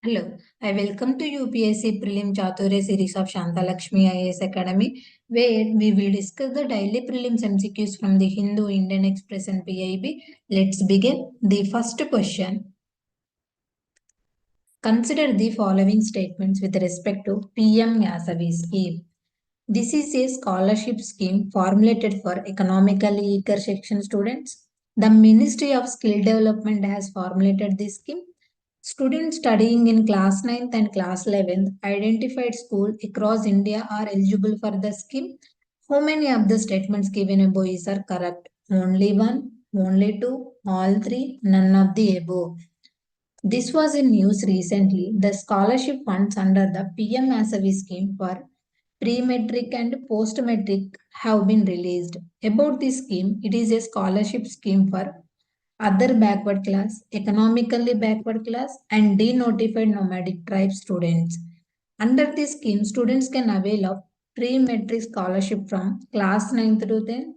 Hello, I welcome to UPSC Prelim Chaturya series of Shanta Lakshmi IAS Academy, where we will discuss the daily prelims MCQs from the Hindu, Indian Express, and PIB. Let's begin. The first question. Consider the following statements with respect to PM Yasavi scheme. This is a scholarship scheme formulated for economically weaker section students. The Ministry of Skill Development has formulated this scheme. Students studying in class 9th and class 11th identified school across India are eligible for the scheme. How many of the statements given above are correct? Only one, only two, all three, none of the above. This was in news recently. The scholarship funds under the PM Asavi scheme for pre-metric and post-metric have been released. About this scheme, it is a scholarship scheme for other backward class, economically backward class, and denotified nomadic tribe students. Under this scheme, students can avail of pre-metric scholarship from class 9th to 10th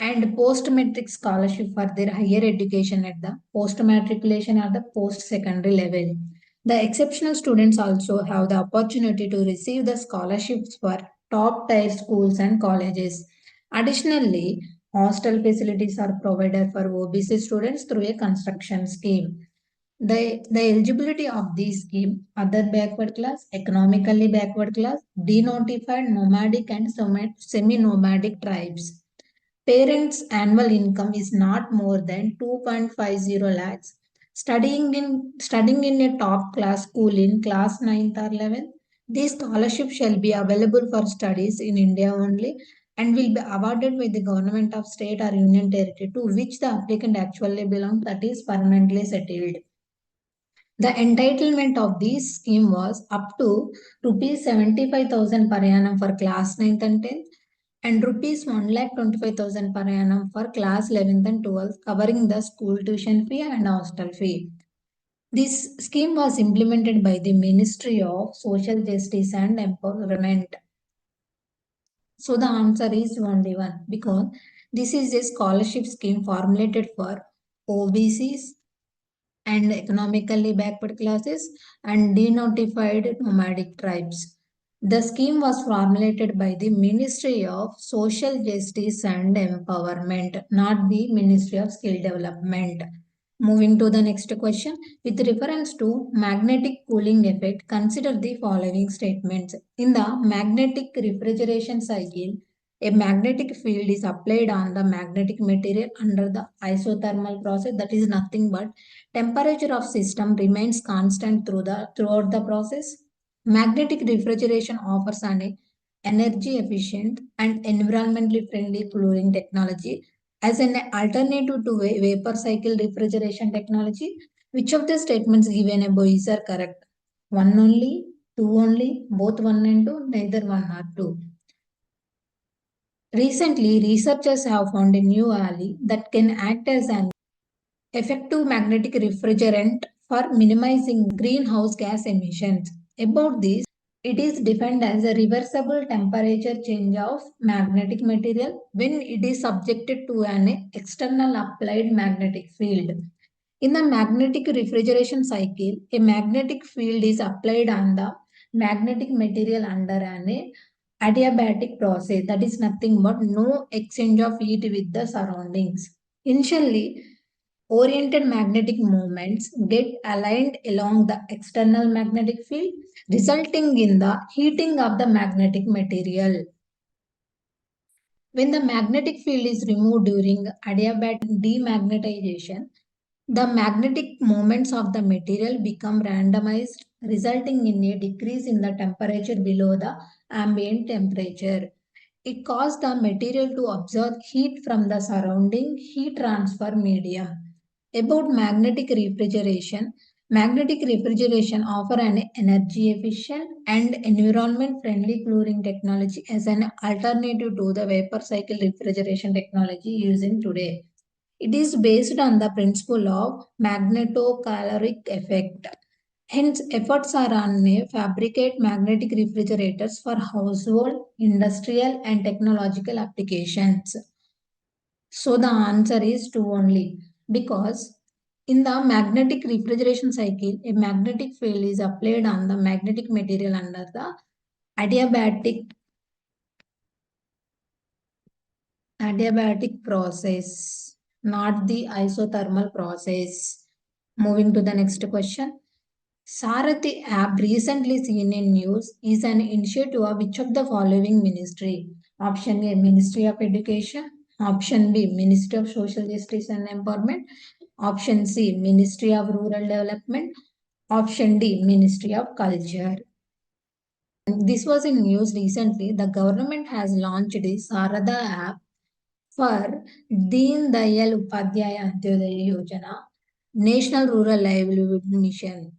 and post-metric scholarship for their higher education at the post-matriculation or the post-secondary level. The exceptional students also have the opportunity to receive the scholarships for top tier schools and colleges. Additionally, hostel facilities are provided for OBC students through a construction scheme. The eligibility of this scheme, other backward class, economically backward class, denotified nomadic and semi-nomadic tribes. Parents' annual income is not more than 2.50 lakhs. Studying in a top class school in class 9th or 11th, this scholarship shall be available for studies in India only and will be awarded by the government of state or union territory to which the applicant actually belongs, that is permanently settled. The entitlement of this scheme was up to rupees 75,000 per annum for class 9th and 10th and rupees 1,25,000 per annum for class 11th and 12th, covering the school tuition fee and hostel fee. This scheme was implemented by the Ministry of Social Justice and Empowerment. So the answer is only one because this is a scholarship scheme formulated for OBCs and economically backward classes and denotified nomadic tribes. The scheme was formulated by the Ministry of Social Justice and Empowerment, not the Ministry of Skill Development. Moving to the next question, with reference to magnetic cooling effect, consider the following statements. In the magnetic refrigeration cycle, a magnetic field is applied on the magnetic material under the isothermal process, that is nothing but temperature of system remains constant throughout the process. Magnetic refrigeration offers an energy efficient and environmentally friendly cooling technology as an alternative to vapor cycle refrigeration technology. Which of the statements given above is are correct? One only, two only, both one and two, neither one or two. Recently, researchers have found a new alloy that can act as an effective magnetic refrigerant for minimizing greenhouse gas emissions. About this, it is defined as a reversible temperature change of magnetic material when it is subjected to an external applied magnetic field. In the magnetic refrigeration cycle, a magnetic field is applied on the magnetic material under an adiabatic process, that is nothing but no exchange of heat with the surroundings. Initially, oriented magnetic moments get aligned along the external magnetic field, resulting in the heating of the magnetic material. When the magnetic field is removed during adiabatic demagnetization, the magnetic moments of the material become randomized, resulting in a decrease in the temperature below the ambient temperature. It causes the material to absorb heat from the surrounding heat transfer medium. About magnetic refrigeration offer an energy efficient and environment friendly cooling technology as an alternative to the vapor cycle refrigeration technology using today. It is based on the principle of magnetocaloric effect. Hence, efforts are on a fabricate magnetic refrigerators for household, industrial, and technological applications. So the answer is two only because In the magnetic refrigeration cycle, a magnetic field is applied on the magnetic material under the adiabatic adiabatic process, not the isothermal process. Moving to the next question. Sarathi app recently seen in news is an initiative of which of the following ministry? Option A, Ministry of Education. Option B, Ministry of Social Justice and Empowerment. Option C, Ministry of Rural Development. Option D, Ministry of Culture. This was in news recently. The government has launched the Sarada app for Deen Dayal Upadhyaya Antyodaya Yojana, National Rural Livelihood Mission.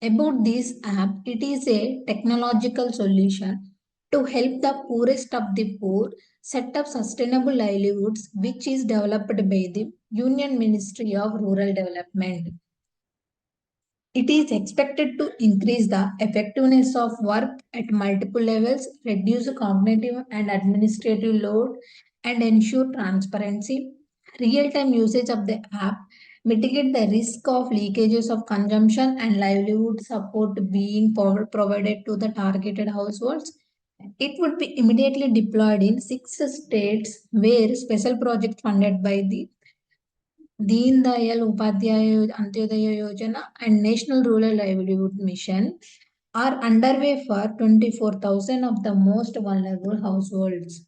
About this app, it is a technological solution to help the poorest of the poor set up sustainable livelihoods, which is developed by the Union Ministry of Rural Development. It is expected to increase the effectiveness of work at multiple levels, reduce cognitive and administrative load, and ensure transparency, real-time usage of the app, mitigate the risk of leakages of consumption and livelihood support being provided to the targeted households. It would be immediately deployed in 6 states where special projects funded by the Deen Dayal Upadhyaya Antyodaya Yojana and National Rural Livelihood Mission are underway for 24,000 of the most vulnerable households.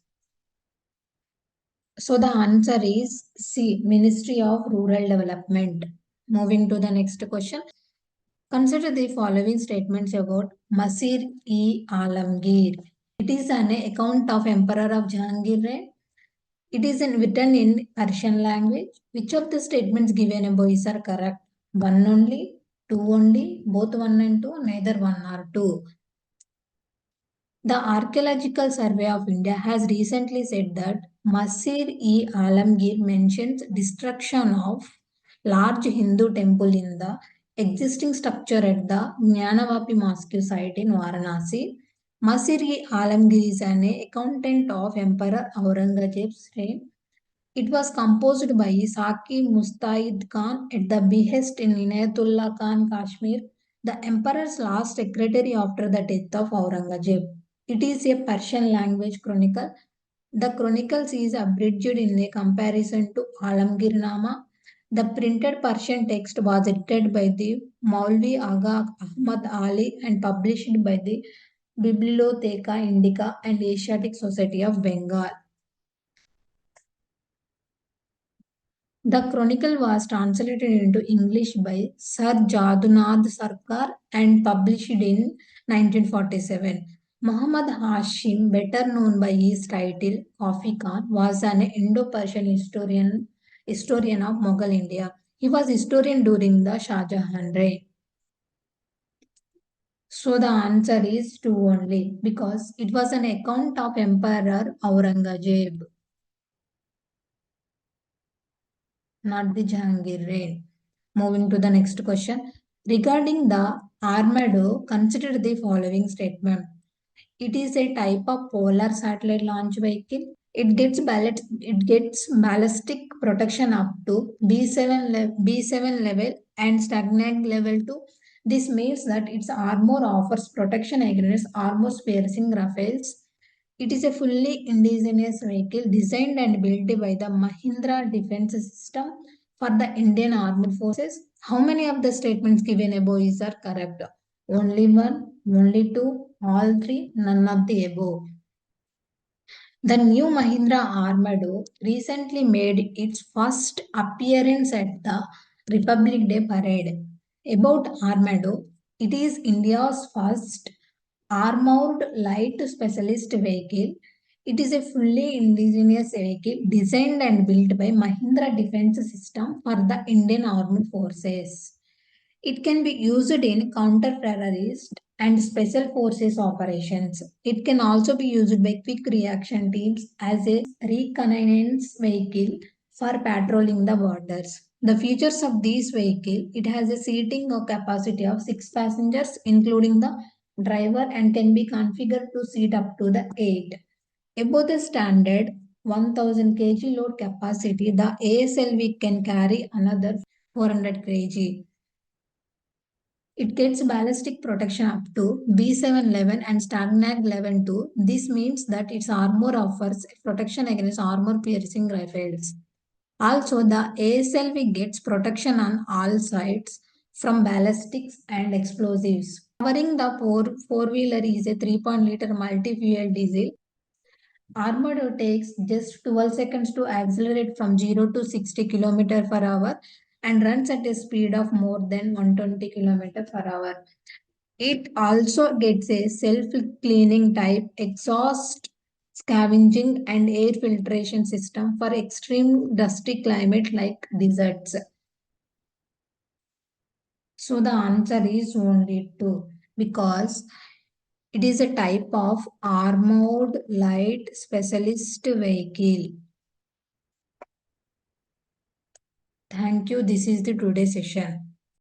So the answer is C, Ministry of Rural Development. Moving to the next question. Consider the following statements about Masir-e-Alamgir. It is an account of Emperor of Jahangir reign. It is written in Persian language. Which of the statements given above is are correct? One only, two only, both one and two, neither one or two. The Archaeological Survey of India has recently said that Masir-e-Alamgir mentions destruction of large Hindu temple in the existing structure at the Jnanavapi Mosque site in Varanasi. Masir-e-Alamgir is an accountant of Emperor Aurangzeb's reign. It was composed by Saki Mustaid Khan at the behest in Inayatullah Khan, Kashmir, the emperor's last secretary after the death of Aurangzeb. It is a Persian language chronicle. The chronicles is abridged in a comparison to Alamgir Nama. The printed Persian text was edited by the Maulvi Aga Ahmad Ali and published by the Bibliotheca Indica and Asiatic Society of Bengal. The chronicle was translated into English by Sir Jadunath Sarkar and published in 1947. Muhammad Hashim, better known by his title Kafi Khan, was an Indo-Persian historian of Mughal India. He was historian during the Shah Jahan reign. So the answer is two only because it was an account of Emperor Aurangzeb, not the Jahangir reign. Moving to the next question. Regarding the Armado, consider the following statement. It is a type of polar satellite launch vehicle. It gets ballistic protection up to B7 level and stagnant level 2. This means that its armor offers protection against armor-piercing rifles. It is a fully indigenous vehicle designed and built by the Mahindra Defense System for the Indian Armed Forces. How many of the statements given above is are correct? Only one, only two, all three, none of the above. The new Mahindra Armado recently made its first appearance at the Republic Day parade. About Armado, it is India's first armored light specialist vehicle. It is a fully indigenous vehicle designed and built by Mahindra Defense System for the Indian Armed Forces. It can be used in counter-terrorist and special forces operations. It can also be used by quick reaction teams as a reconnaissance vehicle for patrolling the borders. The features of this vehicle, it has a seating capacity of 6 passengers including the driver and can be configured to seat up to the 8. Above the standard 1000 kg load capacity, the ASLV can carry another 400 kg. It gets ballistic protection up to B7 level and Stagnag level 2. This means that its armor offers protection against armor piercing rifles. Also, the ASLV gets protection on all sides from ballistics and explosives. Covering the four-wheeler is a 3.0-liter multi-fuel diesel. Armored takes just 12 seconds to accelerate from 0 to 60 km per hour and runs at a speed of more than 120 km per hour. It also gets a self-cleaning type exhaust scavenging and air filtration system for extreme dusty climate like deserts. So the answer is only 2 because it is a type of armored light specialist vehicle. Thank you. This is the today session.